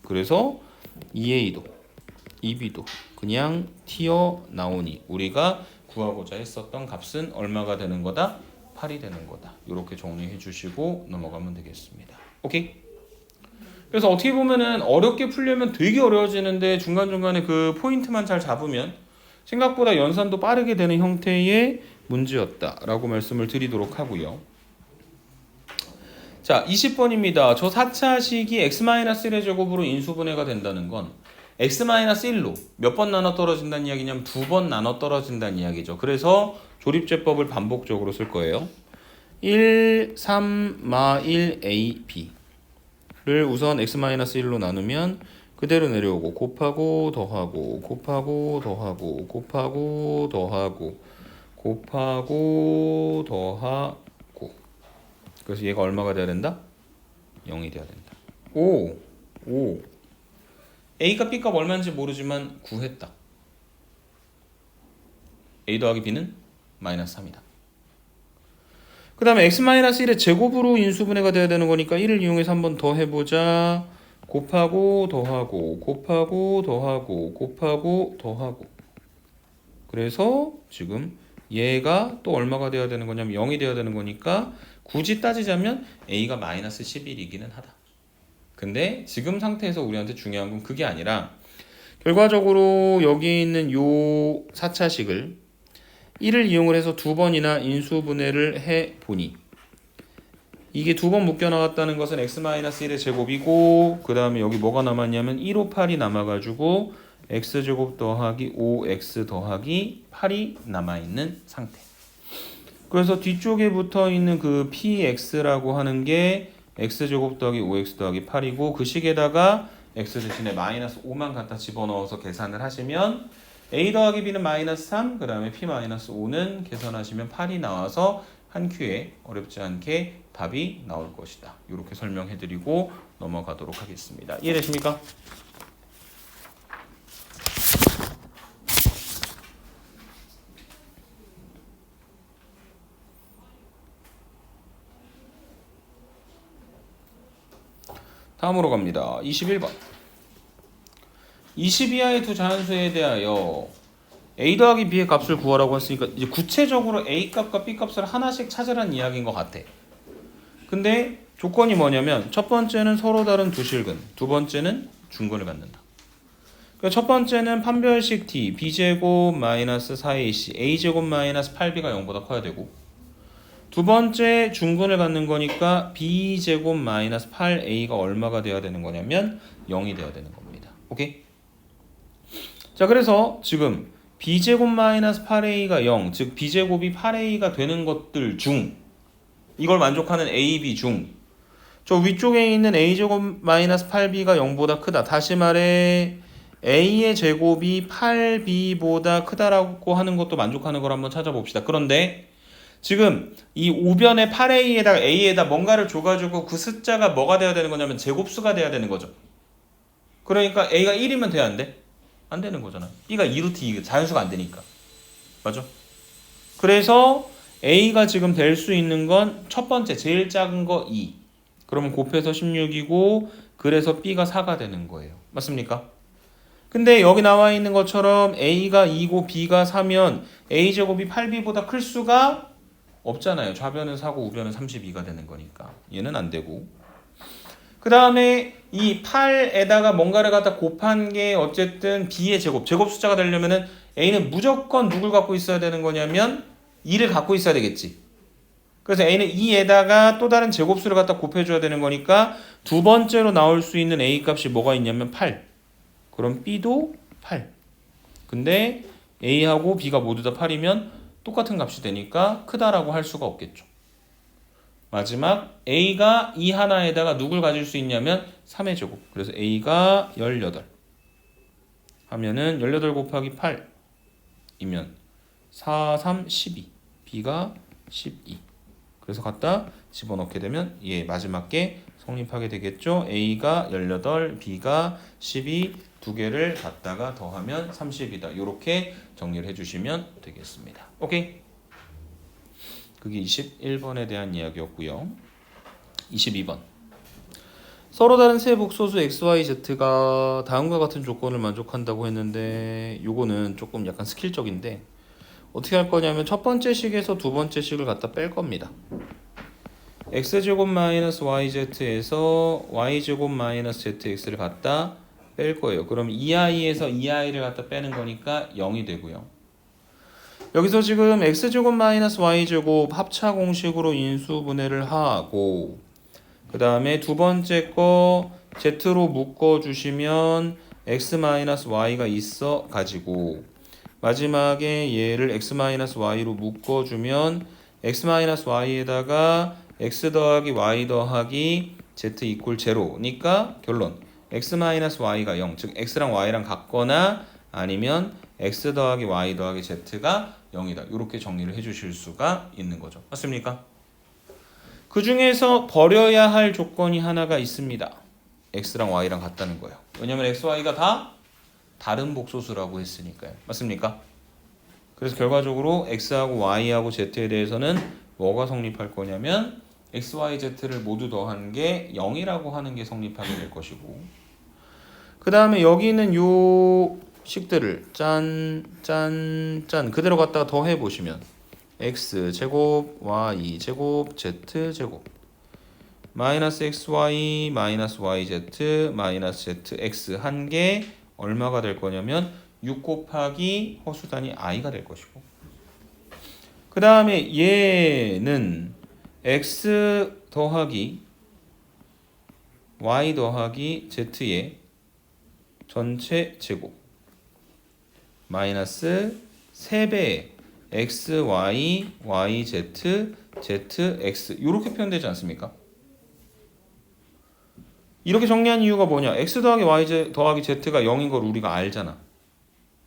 그래서 2A도 2B도 그냥 튀어나오니 우리가 구하고자 했었던 값은 얼마가 되는 거다? 8이 되는 거다. 이렇게 정리해 주시고 넘어가면 되겠습니다. 오케이? 그래서 어떻게 보면은 어렵게 풀려면 되게 어려워지는데 중간중간에 그 포인트만 잘 잡으면 생각보다 연산도 빠르게 되는 형태의 문제였다라고 말씀을 드리도록 하고요. 자, 20번입니다. 저 4차식이 x-1의 제곱으로 인수분해가 된다는 건 x-1로 몇 번 나눠 떨어진다는 이야기냐면 2번 나눠 떨어진다는 이야기죠. 그래서 조립제법을 반복적으로 쓸 거예요. 1, 3, 마 1, a, b를 우선 x-1로 나누면 그대로 내려오고 곱하고 더하고 곱하고 더하고 곱하고 더하고 곱하고 더하고 그래서 얘가 얼마가 돼야 된다? 0이 돼야 된다. 오 A값 B값 얼마인지 모르지만 구했다. A 더하기 B는 마이너스 3이다. 그 다음에 x-1의 제곱으로 인수분해가 돼야 되는 거니까 1을 이용해서 한번 더 해보자. 곱하고 더하고 곱하고 더하고 곱하고 더하고 그래서 지금 얘가 또 얼마가 돼야 되는 거냐면 0이 돼야 되는 거니까 굳이 따지자면 A가 마이너스 11이기는 하다. 근데 지금 상태에서 우리한테 중요한 건 그게 아니라 결과적으로 여기 있는 요 4차식을 1을 이용을 해서 두 번이나 인수분해를 해보니 이게 두 번 묶여 나왔다는 것은 x-1의 제곱이고 그 다음에 여기 뭐가 남았냐면 1, 5, 8이 남아가지고 x제곱 더하기 5x 더하기 8이 남아있는 상태. 그래서 뒤쪽에 붙어있는 그 px라고 하는 게 x제곱 더하기 5x 더하기 8이고 그 식에다가 x 대신에 마이너스 5만 갖다 집어넣어서 계산을 하시면 a 더하기 b는 마이너스 3, 그 다음에 p 마이너스 5는 계산하시면 8이 나와서 한 큐에 어렵지 않게 답이 나올 것이다. 이렇게 설명해드리고 넘어가도록 하겠습니다. 이해되십니까? 다음으로 갑니다. 21번. 20 이하의 두 자연수에 대하여 a 더하기 b의 값을 구하라고 했으니까 이제 구체적으로 a 값과 b 값을 하나씩 찾으라는 이야기인 것 같아. 근데 조건이 뭐냐면 첫 번째는 서로 다른 두 실근, 두 번째는 중근을 갖는다. 그러니까 첫 번째는 판별식 t b제곱 마이너스 4ac a제곱 마이너스 8b가 0보다 커야 되고, 두 번째 중근을 갖는 거니까 b제곱 마이너스 8a가 얼마가 돼야 되는 거냐면 0이 돼야 되는 겁니다. 오케이? 자, 그래서 지금 b제곱 마이너스 8a가 0, 즉 b제곱이 8a가 되는 것들 중 이걸 만족하는 a, b 중 저 위쪽에 있는 a제곱 마이너스 8b가 0보다 크다. 다시 말해 a의 제곱이 8b보다 크다라고 하는 것도 만족하는 걸 한번 찾아봅시다. 그런데 지금 이 우변의 8a에다가 a에다 뭔가를 줘가지고 그 숫자가 뭐가 돼야 되는 거냐면 제곱수가 돼야 되는 거죠. 그러니까 a가 1이면 돼야 안 돼? 안 되는 거잖아. b가 2루트 2 자연수가 안 되니까. 맞죠? 그래서 a가 지금 될 수 있는 건 첫 번째 제일 작은 거 2. 그러면 곱해서 16이고 그래서 b가 4가 되는 거예요. 맞습니까? 근데 여기 나와 있는 것처럼 a가 2고 b가 4면 a제곱이 8b보다 클 수가 없잖아요. 좌변은 4고 우변은 32가 되는 거니까 얘는 안 되고, 그 다음에 이 8에다가 뭔가를 갖다 곱한 게 어쨌든 b의 제곱 숫자가 되려면은 a는 무조건 누굴 갖고 있어야 되는 거냐면 2를 갖고 있어야 되겠지. 그래서 a는 2에다가 또 다른 제곱수를 갖다 곱해줘야 되는 거니까 두 번째로 나올 수 있는 a 값이 뭐가 있냐면 8. 그럼 b도 8. 근데 a하고 b가 모두 다 8이면 똑같은 값이 되니까 크다라고 할 수가 없겠죠. 마지막 a가 이 하나에다가 누굴 가질 수 있냐면 3의 제곱. 그래서 a가 18 하면은 18 곱하기 8이면 4, 3, 12 b가 12. 그래서 갖다 집어넣게 되면 마지막 게 성립하게 되겠죠. a가 18, b가 12 두 개를 갖다가 더하면 30이다. 이렇게 정리를 해주시면 되겠습니다. 오케이? 그게 21번에 대한 이야기였고요. 22번. 서로 다른 세 복소수 x, y, z가 다음과 같은 조건을 만족한다고 했는데 요거는 조금 약간 스킬적인데 어떻게 할 거냐면 첫 번째 식에서 두 번째 식을 갖다 뺄 겁니다. x제곱 마이너스 yz에서 y제곱 마이너스 zx를 갖다 뺄 거예요. 그럼 2i에서 2i를 갖다 빼는 거니까 0이 되고요. 여기서 지금 x제곱 마이너스 y제곱 합차 공식으로 인수분해를 하고, 그 다음에 두 번째 거 z로 묶어주시면 x 마이너스 y가 있어 가지고, 마지막에 얘를 x 마이너스 y로 묶어주면 x 마이너스 y에다가 x 더하기 y 더하기 z 이퀄 제로니까 결론 x 마이너스 y가 0, 즉 x랑 y랑 같거나 아니면 x 더하기 y 더하기 z가 0이다. 이렇게 정리를 해주실 수가 있는 거죠. 맞습니까? 그 중에서 버려야 할 조건이 하나가 있습니다. x랑 y랑 같다는 거예요. 왜냐면 x, y가 다 다른 복소수라고 했으니까요. 맞습니까? 그래서 결과적으로 x하고 y하고 z에 대해서는 뭐가 성립할 거냐면 x, y, z를 모두 더한 게 0이라고 하는 게 성립하게 될 것이고, 그 다음에 여기 있는 요 식들을 짠 그대로 갖다가 더해 보시면 x 제곱 y 제곱 z 제곱 마이너스 xy 마이너스 yz 마이너스 zx 한 게 얼마가 될 거냐면 6 곱하기 허수단위 i가 될 것이고, 그 다음에 얘는 x 더하기 y 더하기 z의 전체 제곱 마이너스 3배의 x, y, y, z, z, x 이렇게 표현되지 않습니까? 이렇게 정리한 이유가 뭐냐? x 더하기 y 더하기 z가 0인 걸 우리가 알잖아.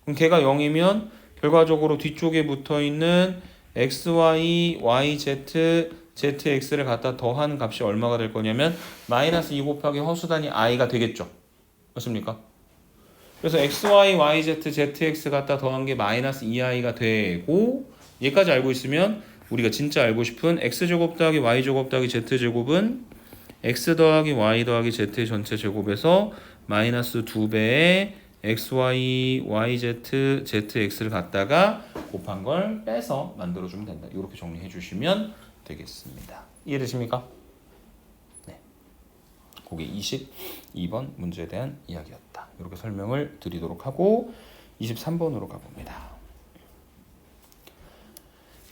그럼 걔가 0이면 결과적으로 뒤쪽에 붙어있는 x, y, y, z, zx를 갖다 더한 값이 얼마가 될 거냐면 마이너스 2 곱하기 허수단위 i가 되겠죠. 맞습니까? 그래서 xy, yz, zx 갖다 더한 게 마이너스 2i가 되고 얘까지 알고 있으면 우리가 진짜 알고 싶은 x제곱 더하기 y제곱 더하기 z제곱은 x 더하기 y 더하기 z 전체 제곱에서 마이너스 2배의 xy, yz, zx를 갖다가 곱한 걸 빼서 만들어주면 된다. 이렇게 정리해 주시면 되겠습니다. 이해되십니까? 네. 그게 22번 문제에 대한 이야기였다. 이렇게 설명을 드리도록 하고 23번으로 가봅니다.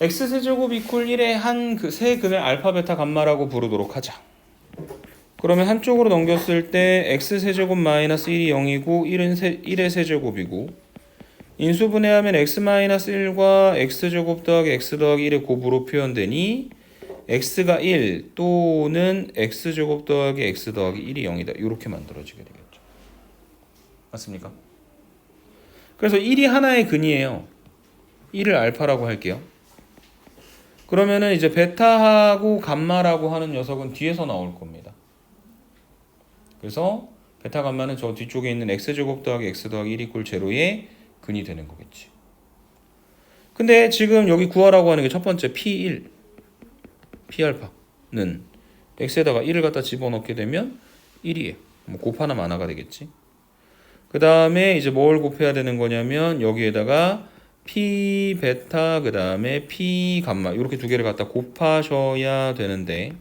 x세제곱 이퀄 1의 한 그 세 근을 알파, 베타, 감마라고 부르도록 하자. 그러면 한쪽으로 넘겼을 때 x세제곱 마이너스 1이 0이고 1의 세제곱이고 인수분해하면 x-1과 x제곱 더하기 x 더하기 1의 곱으로 표현되니 x가 1 또는 x제곱 더하기 x 더하기 1이 0이다. 이렇게 만들어지게 되겠죠. 맞습니까? 그래서 1이 하나의 근이에요. 1을 알파라고 할게요. 그러면은 이제 베타하고 감마라고 하는 녀석은 뒤에서 나올 겁니다. 그래서 베타 감마는 저 뒤쪽에 있는 x제곱 더하기 x 더하기 1 이퀄 제로의 근이 되는 거겠지. 근데 지금 여기 구하라고 하는 게 첫 번째 P1, P알파는 x에다가 1을 갖다 집어넣게 되면 1이에요. 뭐 곱하나 마나가 되겠지. 그 다음에 이제 뭘 곱해야 되는 거냐면 여기에다가 P 베타 그 다음에 P 감마 이렇게 두 개를 갖다 곱하셔야 되는데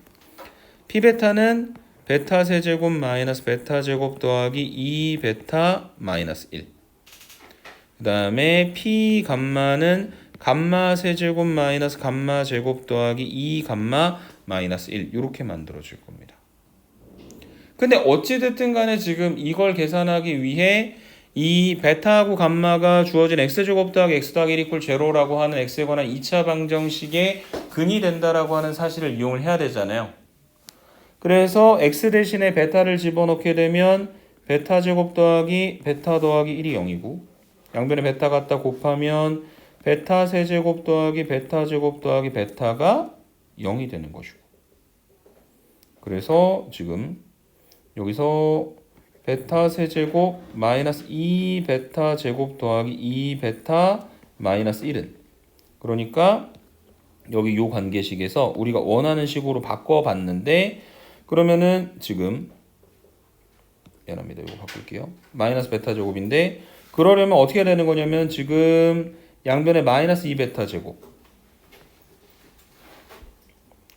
P 베타는 베타 세제곱 마이너스 베타 제곱 더하기 2 베타 마이너스 1. 그 다음에 P 감마는 감마 세제곱 마이너스 감마 제곱 더하기 2 감마 마이너스 1 이렇게 만들어질 겁니다. 근데 어찌됐든 간에 지금 이걸 계산하기 위해 이 베타하고 감마가 주어진 x제곱 더하기 x 더하기 1 이퀄 제로라고 하는 x에 관한 2차 방정식의 근이 된다라고 하는 사실을 이용을 해야 되잖아요. 그래서 x 대신에 베타를 집어넣게 되면 베타 제곱 더하기 베타 더하기 1이 0이고 양변에 베타 갖다 곱하면 베타 세제곱 더하기 베타 제곱 더하기 베타가 0이 되는 것이고 그래서 지금 여기서 베타 세제곱 마이너스 2 베타 제곱 더하기 2 베타 마이너스 1은 그러니까 여기 요 관계식에서 우리가 원하는 식으로 바꿔봤는데 그러면은 지금 미안합니다. 이거 바꿀게요. 마이너스 베타 제곱인데 그러려면 어떻게 해야 되는 거냐면 지금 양변에 마이너스 2 베타 제곱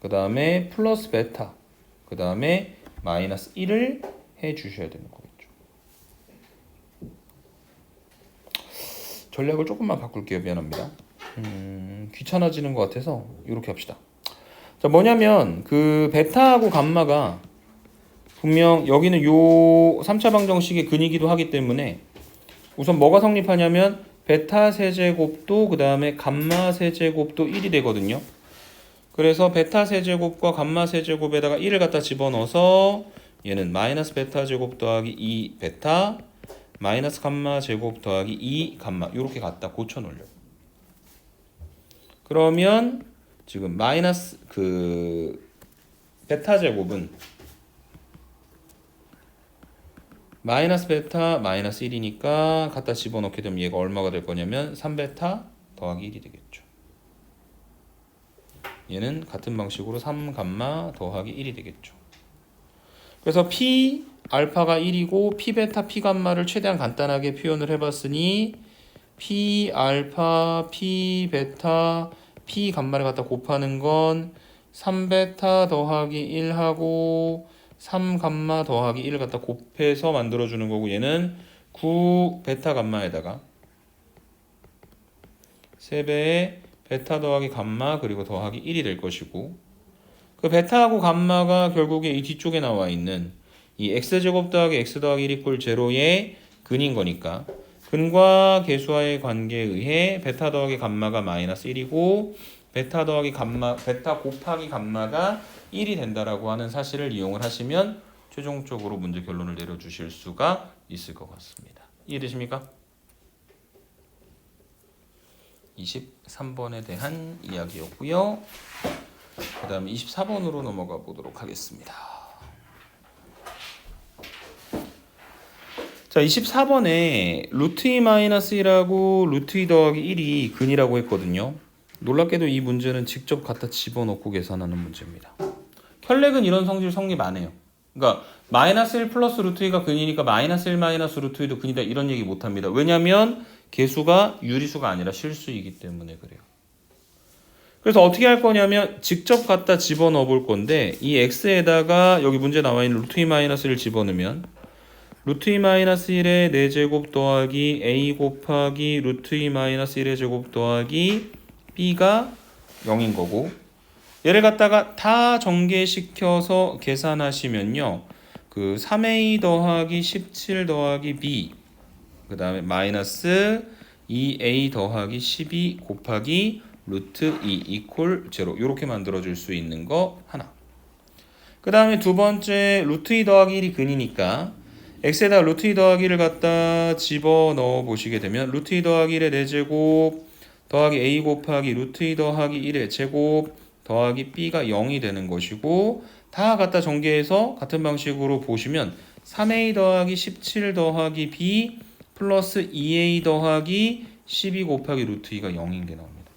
그 다음에 플러스 베타 그 다음에 마이너스 1을 해 주셔야 되는 거겠죠. 전략을 조금만 바꿀게요. 미안합니다. 귀찮아지는 것 같아서 이렇게 합시다. 자, 뭐냐면 그 베타하고 감마가 분명 여기는 요 3차 방정식의 근이기도 하기 때문에 우선 뭐가 성립하냐면 베타 세제곱도 그 다음에 감마 세제곱도 1이 되거든요. 그래서 베타 세제곱과 감마 세제곱에다가 1을 갖다 집어넣어서 얘는 마이너스 베타 제곱 더하기 2 베타 마이너스 감마 제곱 더하기 2 감마 이렇게 갖다 고쳐 놓으려고. 그러면 지금 마이너스 그 베타 제곱은 마이너스 베타 마이너스 1이니까 갖다 집어넣게 되면 얘가 얼마가 될 거냐면 3베타 더하기 1이 되겠죠. 얘는 같은 방식으로 3감마 더하기 1이 되겠죠. 그래서 P 알파가 1이고 P 베타 P 감마를 최대한 간단하게 표현을 해봤으니 P 알파 P 베타 P 감마를 갖다 곱하는 건 3베타 더하기 1하고 3감마 더하기 1을 갖다 곱해서 만들어주는 거고 얘는 9베타 감마에다가 3배의 베타 더하기 감마 그리고 더하기 1이 될 것이고 그 베타하고 감마가 결국에 이 뒤쪽에 나와 있는 이 x제곱 더하기 x 더하기 1 이퀄 제로의 근인 거니까 근과 계수와의 관계에 의해 베타 더하기 감마가 마이너스 1이고 베타 더하기 감마 베타 곱하기 감마가 1이 된다라고 하는 사실을 이용을 하시면 최종적으로 문제 결론을 내려주실 수가 있을 것 같습니다. 이해되십니까? 23번에 대한 이야기였고요. 그 다음에 24번으로 넘어가 보도록 하겠습니다. 자, 24번에 루트 2-1하고 루트 2 더하기 1이 근이라고 했거든요. 놀랍게도 이 문제는 직접 갖다 집어넣고 계산하는 문제입니다. 혈렉은 이런 성질 성립 안 해요. 그러니까 마이너스 1 플러스 루트 2가 근이니까 마이너스 1 마이너스 루트 2도 근이다 이런 얘기 못합니다. 왜냐하면 개수가 유리수가 아니라 실수이기 때문에 그래요. 그래서 어떻게 할 거냐면 직접 갖다 집어넣어 볼 건데 이 x에다가 여기 문제 나와 있는 루트 2 마이너스 1을 집어넣으면 루트 2 마이너스 1의 4제곱 더하기 a 곱하기 루트 2 마이너스 1의 제곱 더하기 b가 0인 거고, 얘를 갖다가 다 전개시켜서 계산하시면요 그 3a 더하기 17 더하기 b 그 다음에 마이너스 2a 더하기 12 곱하기 루트 2 이퀄 0 이렇게 만들어줄 수 있는 거 하나. 그 다음에 두 번째 루트 2 더하기 1이 근이니까 x에다 루트 2 더하기 1을 갖다 집어넣어 보시게 되면 루트 2 더하기 1의 4제곱 더하기 a 곱하기 루트 2 더하기 1의 제곱 더하기 b가 0이 되는 것이고, 다 갖다 전개해서 같은 방식으로 보시면 3a 더하기 17 더하기 b 플러스 2a 더하기 12 곱하기 루트 2가 0인 게 나옵니다.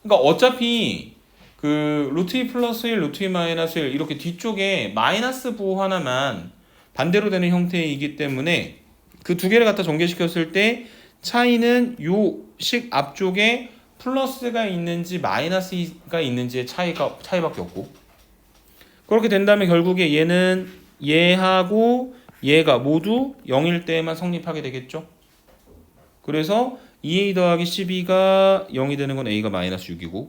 그러니까 어차피 그 루트 2 플러스 1, 루트 2 마이너스 1 이렇게 뒤쪽에 마이너스 부호 하나만 반대로 되는 형태이기 때문에 그 두 개를 갖다 전개시켰을 때 차이는 요 식 앞쪽에 플러스가 있는지 마이너스가 있는지의 차이밖에 없고, 그렇게 된다면 결국에 얘는 얘하고 얘가 모두 0일 때만 성립하게 되겠죠. 그래서 2a 더하기 12가 0이 되는 건 a가 마이너스 6이고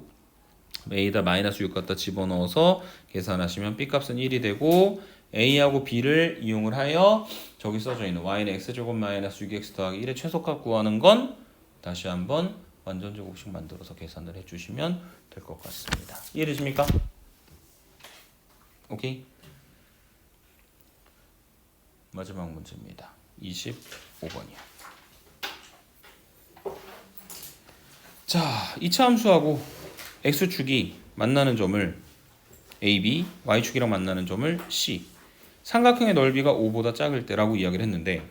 a에다 마이너스 6 갖다 집어넣어서 계산하시면 b값은 1이 되고, a하고 b를 이용을 하여 저기 써져 있는 y는 x제곱 마이너스 6x 더하기 1의 최소값 구하는 건 다시 한번 완전 제곱식 만들어서 계산을 해주시면 될 것 같습니다. 이해되십니까? 오케이. 마지막 문제입니다. 25번이요. 자, 이차 함수하고 x축이 만나는 점을 AB, y축이랑 만나는 점을 C, 삼각형의 넓이가 5보다 작을 때라고 이야기를 했는데,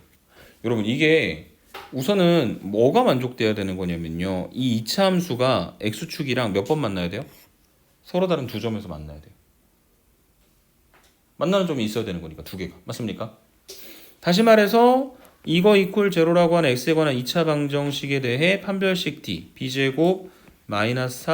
여러분 이게 우선은 뭐가 만족돼야 되는 거냐면요, 이 이차 함수가 x축이랑 몇 번 만나야 돼요? 서로 다른 두 점에서 만나야 돼요. 만나는 점이 있어야 되는 거니까 두 개가. 맞습니까? 다시 말해서 이거 이퀄 제로라고 하는 x에 관한 2차 방정식에 대해 판별식 d b제곱 마이너스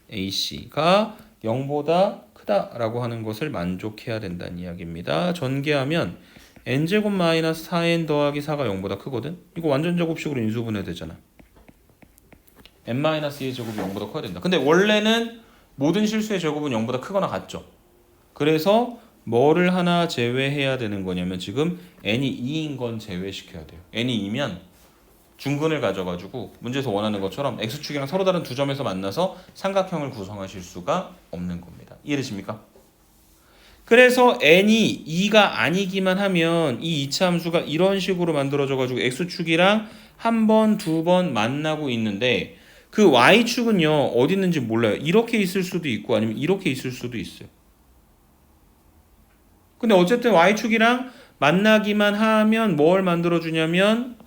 4ac가 0보다 크다라고 하는 것을 만족해야 된다는 이야기입니다. 전개하면 n제곱 마이너스 4n 더하기 4가 0보다 크거든. 이거 완전 제곱식으로 인수분해 되잖아. n-2의 제곱이 0보다 커야 된다. 근데 원래는 모든 실수의 제곱은 0보다 크거나 같죠. 그래서 뭐를 하나 제외해야 되는 거냐면 지금 n이 2인 건 제외시켜야 돼요. n이 2면 중근을 가져가지고 문제에서 원하는 것처럼 x축이랑 서로 다른 두 점에서 만나서 삼각형을 구성하실 수가 없는 겁니다. 이해되십니까? 그래서 n이 2가 아니기만 하면 이 이차 함수가 이런 식으로 만들어져가지고 x축이랑 한 번, 두 번 만나고 있는데 그 y축은요 어디 있는지 몰라요. 이렇게 있을 수도 있고 아니면 이렇게 있을 수도 있어요. 근데 어쨌든 y축이랑 만나기만 하면 뭘 만들어주냐면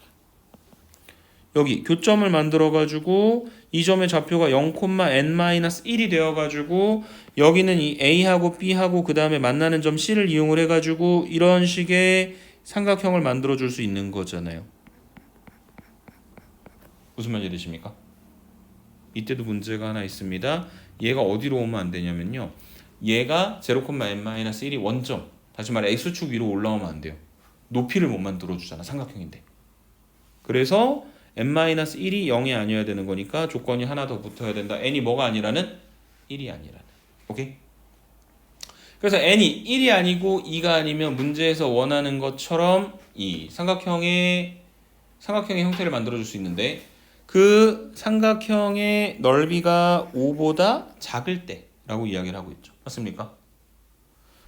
여기 교점을 만들어가지고 이 점의 좌표가 0,n-1이 되어가지고 여기는 이 a하고 b하고 그 다음에 만나는 점 c를 이용을 해가지고 이런 식의 삼각형을 만들어줄 수 있는 거잖아요. 무슨 말인지 되십니까? 이때도 문제가 하나 있습니다. 얘가 어디로 오면 안 되냐면요, 얘가 0,n-1이 원점, 다시 말해 x축 위로 올라오면 안 돼요. 높이를 못 만들어주잖아, 삼각형인데. 그래서 n-1이 0이 아니어야 되는 거니까 조건이 하나 더 붙어야 된다. n이 뭐가 아니라는? 1이 아니라는. 오케이? 그래서 n이 1이 아니고 2가 아니면 문제에서 원하는 것처럼 이 삼각형의 형태를 만들어줄 수 있는데 그 삼각형의 넓이가 5보다 작을 때라고 이야기를 하고 있죠. 맞습니까?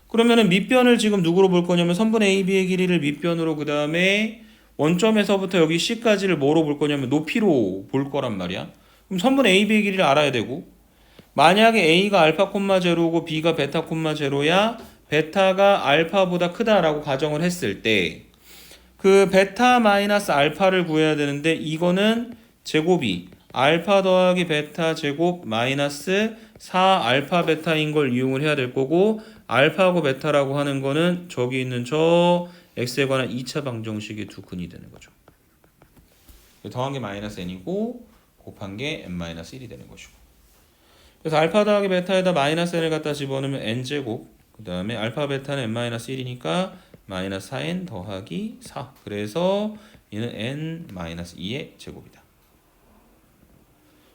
그러면은 밑변을 지금 누구로 볼 거냐면 선분 AB의 길이를 밑변으로, 그 다음에 원점에서부터 여기 C까지를 뭐로 볼 거냐면 높이로 볼 거란 말이야. 그럼 선분 AB의 길이를 알아야 되고 만약에 A가 알파 콤마 제로고 B가 베타 콤마 제로야 베타가 알파보다 크다라고 가정을 했을 때 그 베타 마이너스 알파를 구해야 되는데 이거는 제곱이 알파 더하기 베타 제곱 마이너스 4 알파 베타인 걸 이용을 해야 될 거고 알파하고 베타라고 하는 거는 저기 있는 저 x에 관한 2차 방정식의 두 근이 되는 거죠. 더한 게 마이너스 n이고 곱한 게 n-1이 되는 것이고. 그래서 알파 더하기 베타에다 마이너스 n을 갖다 집어넣으면 n제곱 그 다음에 알파 베타는 n-1이니까 마이너스 4n 더하기 4. 그래서 얘는 n-2의 제곱이다.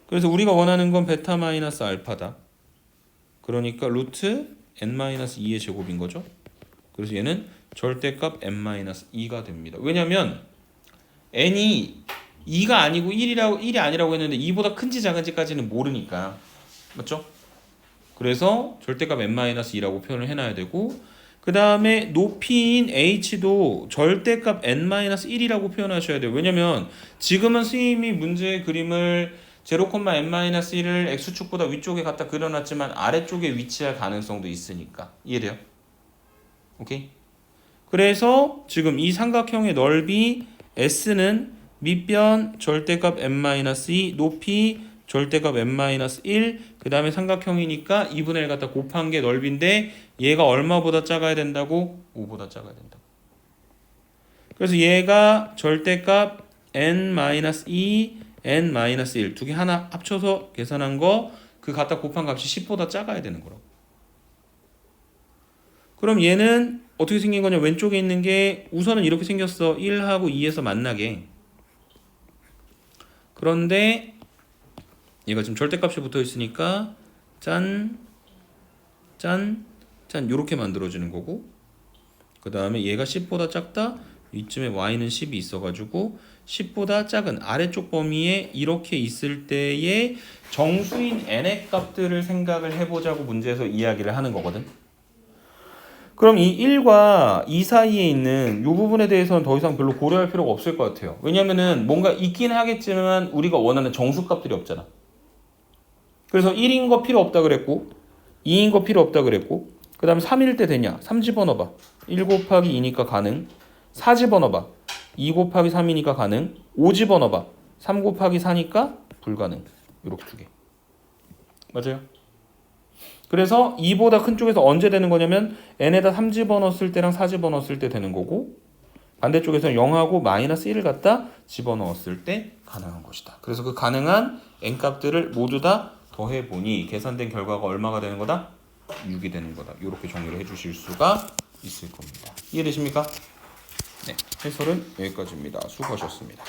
그래서 우리가 원하는 건 베타 마이너스 알파다. 그러니까 루트 n-2의 제곱인 거죠. 그래서 얘는 절대값 n-2가 됩니다. 왜냐면 n이 2가 아니고 1이 아니라고 했는데 2보다 큰지 작은지까지는 모르니까. 맞죠? 그래서 절대값 n-2라고 표현을 해놔야 되고 그 다음에 높이인 h도 절대값 n-1이라고 표현하셔야 돼요. 왜냐면 지금은 선생님이 문제의 그림을 0,n-1을 x축보다 위쪽에 갖다 그려놨지만 아래쪽에 위치할 가능성도 있으니까. 이해돼요? 오케이? 그래서 지금 이 삼각형의 넓이 S는 밑변 절대값 n-2, 높이 절대값 n-1, 그 다음에 삼각형이니까 2분의 1 갖다 곱한 게 넓이인데 얘가 얼마보다 작아야 된다고? 5보다 작아야 된다고. 그래서 얘가 절대값 n-2, n-1 두 개 하나 합쳐서 계산한 거 그 갖다 곱한 값이 10보다 작아야 되는 거라고. 그럼 얘는 어떻게 생긴 거냐? 왼쪽에 있는 게 우선은 이렇게 생겼어. 1하고 2에서 만나게. 그런데 얘가 지금 절대값이 붙어 있으니까 짠 요렇게 만들어지는 거고 그 다음에 얘가 10보다 작다. 이쯤에 y는 10이 있어가지고 10보다 작은 아래쪽 범위에 이렇게 있을 때의 정수인 n의 값들을 생각을 해보자고 문제에서 이야기를 하는 거거든. 그럼 이 1과 2 사이에 있는 이 부분에 대해서는 더 이상 별로 고려할 필요가 없을 것 같아요. 왜냐면은 뭔가 있긴 하겠지만 우리가 원하는 정수값들이 없잖아. 그래서 1인 거 필요 없다 그랬고 2인 거 필요 없다 그랬고 그 다음에 3일 때 되냐? 3 집어넣어봐. 1 곱하기 2니까 가능. 4 집어넣어봐. 2 곱하기 3이니까 가능. 5 집어넣어봐. 3 곱하기 4니까 불가능. 이렇게 두 개. 맞아요? 그래서 2보다 큰 쪽에서 언제 되는 거냐면 n에다 3 집어넣었을 때랑 4 집어넣었을 때 되는 거고 반대쪽에서는 0하고 마이너스 1을 갖다 집어넣었을 때 가능한 것이다. 그래서 그 가능한 n값들을 모두 다 더해보니 계산된 결과가 얼마가 되는 거다? 6이 되는 거다. 이렇게 정리를 해주실 수가 있을 겁니다. 이해되십니까? 네, 해설은 여기까지입니다. 수고하셨습니다.